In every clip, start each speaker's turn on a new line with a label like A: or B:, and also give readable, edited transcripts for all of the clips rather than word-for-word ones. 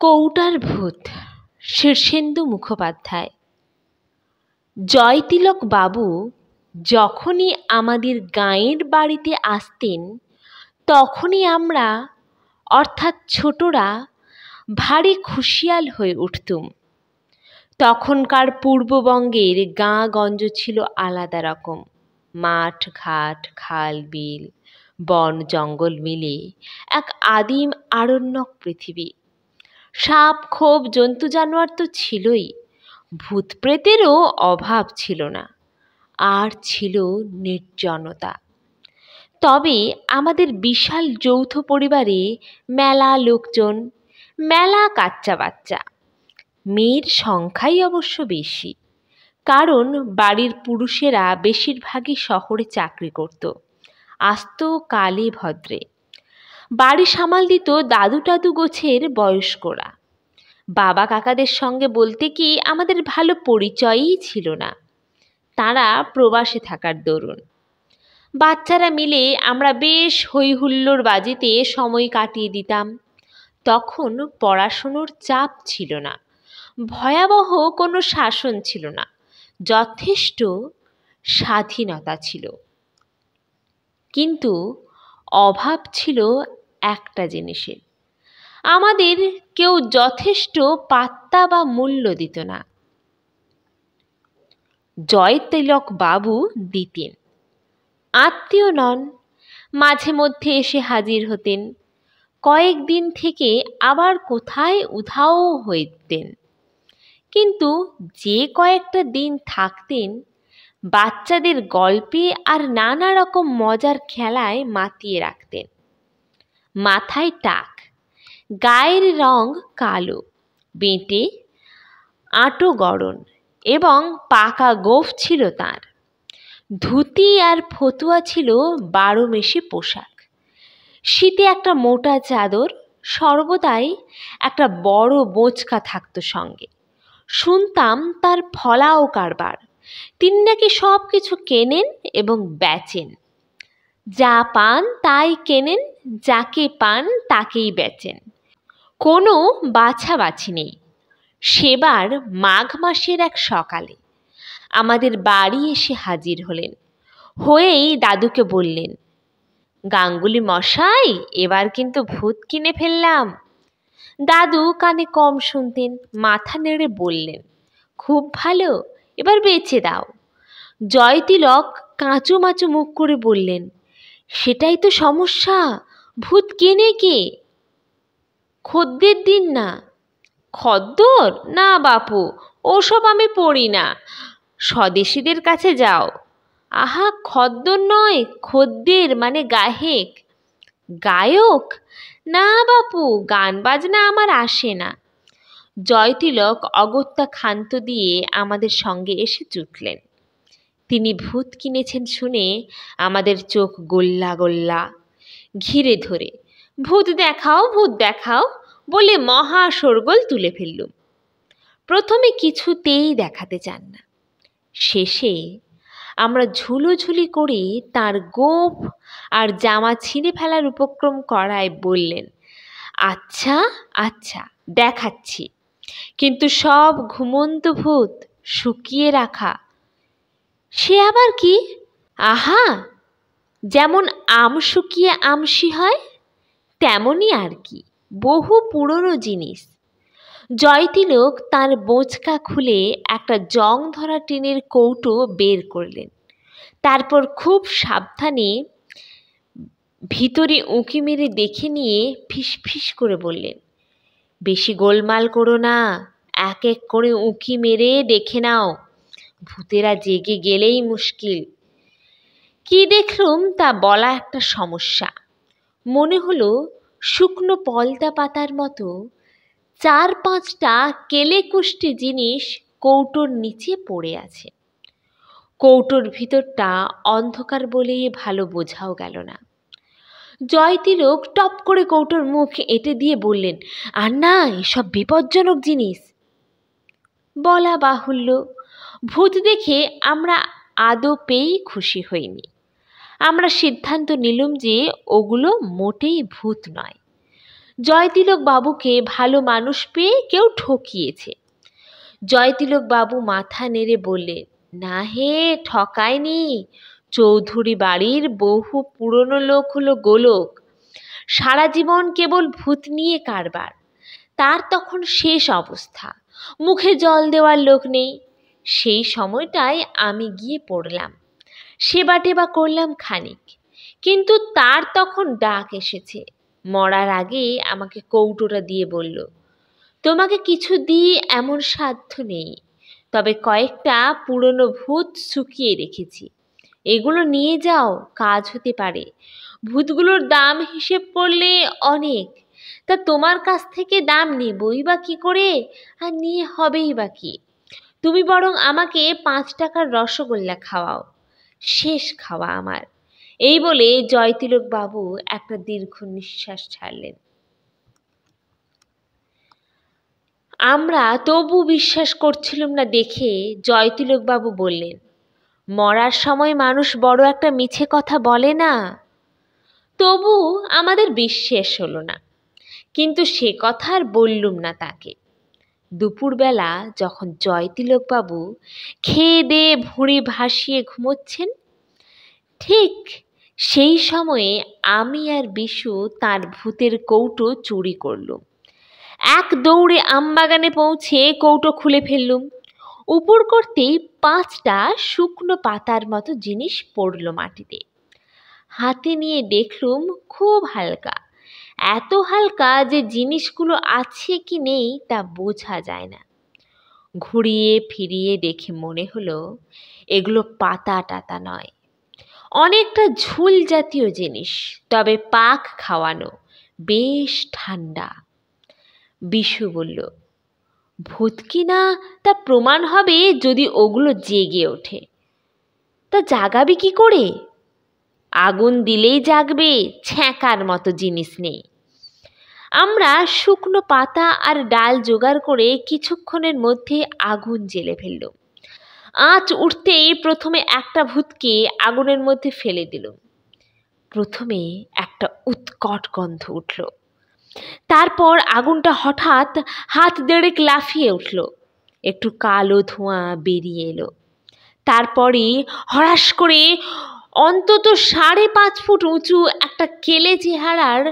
A: কৌটার ভূত, শীর্ষেন্দু মুখোপাধ্যায়। জয়তিলক বাবু যখনই আমাদের গাঁয়ের বাড়িতে আসতেন তখনই আমরা অর্থাৎ ছোটরা ভারী খুশিয়াল হয়ে উঠতুম। তখনকার পূর্ববঙ্গের গাঁ-গঞ্জ ছিল আলাদা রকম। মাঠ ঘাট, খাল বিল, বন জঙ্গল মিলে এক আদিম আরণ্যক পৃথিবী। সাপ খোপ জন্তু জানোয়ার তো ছিলই, ভূত প্রেতেরও অভাব ছিল না। আর ছিল নির্জনতা। তবে আমাদের বিশাল যৌথ পরিবারে মেলা লোকজন, মেলা কাচ্চা বাচ্চা। মেয়ের সংখ্যাই অবশ্য বেশি, কারণ বাড়ির পুরুষেরা বেশিরভাগই শহরে চাকরি করত, আসতো কালে ভদ্রে। বাড়ি সামাল দিত দাদু টাদু গোছের বয়স্করা। বাবা কাকাদের সঙ্গে বলতে কি আমাদের ভালো পরিচয়ই ছিল না, তারা প্রবাসে থাকার দরুন। বাচ্চারা মিলে আমরা বেশ হই হুল্লোড় বাজিতে সময় কাটিয়ে দিতাম। তখন পড়াশুনোর চাপ ছিল না, ভয়াবহ কোনো শাসন ছিল না, যথেষ্ট স্বাধীনতা ছিল। কিন্তু অভাব ছিল একটা জিনিসের, আমাদের কেউ যথেষ্ট পাত্তা বা মূল্য দিত না। জয়তিলক বাবু দিতেন। আত্মীয় নন, মাঝে মধ্যে এসে হাজির হতেন, কয়েকদিন থেকে আবার কোথায় উধাও হইতেন। কিন্তু যে কয়েকটা দিন থাকতেন বাচ্চাদের গল্পে আর নানা রকম মজার খেলায় মাতিয়ে রাখতেন। মাথায় টাক, গায়ের রং কালো, বেঁটে আঁটো গড়ন এবং পাকা গোঁফ ছিল তাঁর। ধুতি আর ফতুয়া ছিল 12 মেশে পোশাক। শীতে একটা মোটা চাদর, সর্বদাই একটা বড় বোঁচকা থাকতো সঙ্গে। শুনতাম তার ফলাও কারবার, তিনি নাকি সব কিছু কেনেন এবং বেচেন। যা পান তাই কেনেন, যাকে পান তাকেই বেচেন, কোনো বাছাবাছি নেই। সেবার মাঘ মাসের এক সকালে আমাদের বাড়ি এসে হাজির হলেন, হয়েই দাদুকে বললেন, গাঙ্গুলি মশাই, এবার কিন্তু ভূত কিনে ফেললাম। দাদু কানে কম শুনতেন, মাথা নেড়ে বললেন, খুব ভালো, এবার বেচে দাও। জয়তিলক কাঁচুমাচু মুখ করে বললেন, সেটাই তো সমস্যা, ভূত কেনে কে? খদ্দের দিন না। খদ্দর না বাপু, ওসব আমি পড়ি না, স্বদেশীদের কাছে যাও। আহা, খদ্দর নয়, খদ্দের মানে গাহেক। গায়ক? না বাপু, গান বাজনা আমার আসে না। জয়তিলক অগত্যা ক্ষান্ত দিয়ে আমাদের সঙ্গে এসে জুটলেন। তিনি ভূত কিনেছেন শুনে আমাদের চোখ গোল্লা গোল্লা। ঘিরে ধরে ভূত দেখাও, ভূত দেখাও বলে মহা শোরগোল তুলে ফেললুম। প্রথমে কিছুতেই দেখাতে চান না, শেষে আমরা ঝুলোঝুলি করে তার গোঁফ আর জামা ছিঁড়ে ফেলার উপক্রম করায় বললেন, আচ্ছা আচ্ছা দেখাচ্ছি, কিন্তু সব ঘুমন্ত ভূত, শুকিয়ে রাখা। সে আবার কি? আহা, যেমন আম শুকিয়ে আমসি হয় তেমনই আর কি, বহু পুরনো জিনিস। জয়তিলক তার বোঁচকা খুলে একটা জং ধরা টিনের কৌটো বের করলেন, তারপর খুব সাবধানে ভিতরে উঁকি মেরে দেখে নিয়ে ফিস ফিস করে বললেন, বেশি গোলমাল করো না, এক এক করে উঁকি মেরে দেখে নাও, ভূতেরা জেগে গেলেই মুশকিল। কি দেখলুম তা বলা একটা সমস্যা। মনে হলো শুকনো পলতা পাতার মতো 4-5টা কেলেকুষ্টি জিনিস কৌটোর নিচে পড়ে আছে। কৌটোর ভিতরটা অন্ধকার বলে ভালো বোঝাও গেল না। জয়তিলক টপ করে কৌটোর মুখ এঁটে দিয়ে বললেন, আর না, এসব বিপজ্জনক জিনিস। বলা বাহুল্য, ভূত দেখে আমরা আদপেই খুশি হইনি। আমরা সিদ্ধান্ত নিলুম যে ওগুলো মোটেই ভূত নয়। জয়তিলক বাবুকে ভালো মানুষ পেয়ে কেউ ঠকিয়েছে। জয়তিলক বাবু মাথা নেড়ে বললেন, না হে, ঠকায়নি। চৌধুরী বাড়ির বহু পুরনো লোক হলো গোলক, সারা জীবন কেবল ভূত নিয়ে কারবার। তার তখন শেষ অবস্থা, মুখে জল দেওয়ার লোক নেই। সেই সময়টায় আমি গিয়ে পড়লাম, সেবা টেবা করলাম খানিক, কিন্তু তার তখন ডাক এসেছে। মরার আগে আমাকে কৌটোটা দিয়ে বলল, তোমাকে কিছু দিয়ে এমন সাধ্য নেই, তবে কয়েকটা পুরনো ভূত শুকিয়ে রেখেছি, এগুলো নিয়ে যাও, কাজ হতে পারে। ভূতগুলোর দাম হিসেব করলে অনেক, তা তোমার কাছ থেকে দাম নেবই বা কি করে, আর নিয়ে হবেই বা কি। তুমি বরং আমাকে 5 টাকার রসগোল্লা খাওয়াও, শেষ খাওয়া আমার। এই বলে জয়তিলক বাবু একটা দীর্ঘ নিঃশ্বাস ছাড়লেন। আমরা তবু বিশ্বাস করছিলাম না দেখে জয়তিলক বাবু বললেন, মরার সময় মানুষ বড় একটা মিছে কথা বলে না। তবু আমাদের বিশ্বাস হলো না, কিন্তু সে কথা আর বললুম না তাকে। দুপুরবেলা যখন জয়তিলক বাবু খেয়ে দেয়ে ভুঁড়ি ভাসিয়ে ঘুমোচ্ছেন, ঠিক সেই সময়ে আমি আর বিশু তার ভূতের কৌটো চুরি করলুম। এক দৌড়ে আমবাগানে পৌঁছে কৌটো খুলে ফেললুম। উপর করতেই 5টা শুকনো পাতার মতো জিনিস পড়ল মাটিতে। হাতে নিয়ে দেখলুম খুব হালকা, এত হালকা যে জিনিসগুলো আছে কি নেই তা বোঝা যায় না। ঘুরিয়ে ফিরিয়ে দেখে মনে হলো এগুলো পাতা টাতা নয়, অনেকটা ঝুল জাতীয় জিনিস, তবে পাক খাওয়ানো, বেশ ঠান্ডা। বিশু বলল, ভূত কিনা তা প্রমাণ হবে যদি ওগুলো জেগে ওঠে। তা জাগাবি কি করে? আগুন দিলেই জাগবে, ছ্যাঁকার মতো জিনিস নেই। আমরা শুকনো পাতা আর ডাল জোগাড় করে কিছুক্ষণের মধ্যে আগুন জ্বেলে ফেললুম। আঁচ উঠতেই প্রথমে একটা ভূতকে আগুনের মধ্যে ফেলে দিলুম। প্রথমে একটা উৎকট গন্ধ উঠল, তারপর আগুনটা হঠাৎ হাত দেড়েক লাফিয়ে উঠল, একটু কালো ধোঁয়া বেরিয়ে এলো। তারপরই হঠাৎ করে অন্তত 5.5 ফুট উঁচু একটা কেলে চেহারার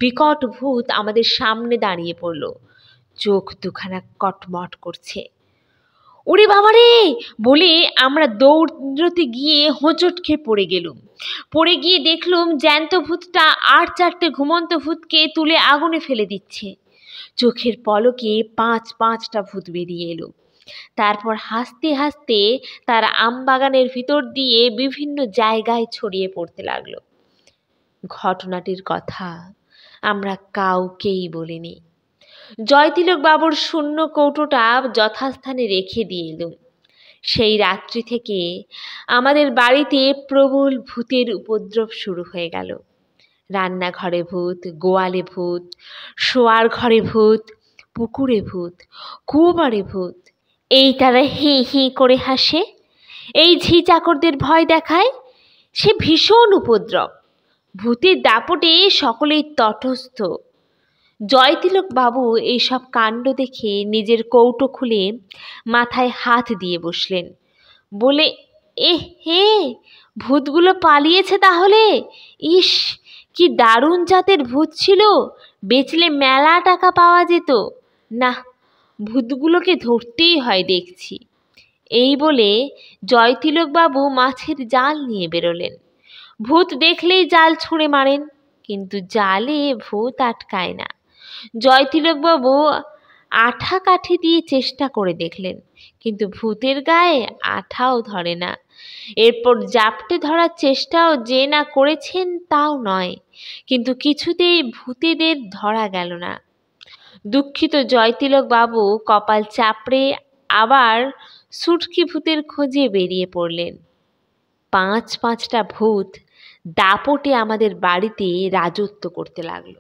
A: বিকট ভূত আমাদের সামনে দাঁড়িয়ে পড়ল। চোখ দুখানা কটমট করছে। ওরে বাবারে বলে আমরা দৌড়তে গিয়ে হোঁচট খেয়ে পড়ে গেলুম। পড়ে গিয়ে দেখলুম জ্যান্ত ভূতটা আর 4টে ঘুমন্ত ভূতকে তুলে আগুনে ফেলে দিচ্ছে। চোখের পলকে 5টা ভূত বেরিয়ে এলো। তারপর হাসতে হাসতে তারা আমবাগানের ভিতর দিয়ে বিভিন্ন জায়গায় ছড়িয়ে পড়তে লাগলো। ঘটনাটির কথা আমরা কাউকেই বলিনি। জয়তিলক বাবুর শূন্য কৌটোটা যথাস্থানে রেখে দিয়ে এলুম। সেই রাত্রি থেকে আমাদের বাড়িতে প্রবল ভূতের উপদ্রব শুরু হয়ে গেল। রান্নাঘরে ভূত, গোয়ালে ভূত, শোয়ার ঘরে ভূত, পুকুরে ভূত, কুয়োবারে ভূত। এই তারা হি হি করে হাসে, এই ঝি চাকরদের ভয় দেখায়। সে ভীষণ উপদ্রব। ভূতের দাপটে সকলেই তটস্থ। জয়তিলক বাবু এইসব কাণ্ড দেখে নিজের কৌটো খুলে মাথায় হাত দিয়ে বসলেন। বলে, এ হে, ভূতগুলো পালিয়েছে তাহলে? ইস, কি দারুণ জাতের ভূত ছিল, বেচলে মেলা টাকা পাওয়া যেত। না, ভূতগুলোকে ধরতেই হয় দেখছি। এই বলে জয়তিলক বাবু মাছের জাল নিয়ে বেরোলেন। ভূত দেখলেই জাল ছুঁড়ে মারেন, কিন্তু জালে ভূত আটকায় না। জয়তিলক বাবু আঠা কাঠি দিয়ে চেষ্টা করে দেখলেন, কিন্তু ভূতের গায়ে আঠাও ধরে না। এরপর জাপটে ধরার চেষ্টাও যে না করেছেন তাও নয়, কিন্তু কিছুতেই ভূতেদের ধরা গেল না। দুঃখিত জয়তিলক বাবু কপাল চাপড়ে আবার সুটকি ভূতের খোঁজে বেরিয়ে পড়লেন। 5টা ভূত দাপটে আমাদের বাড়িতে রাজত্ব করতে লাগলো।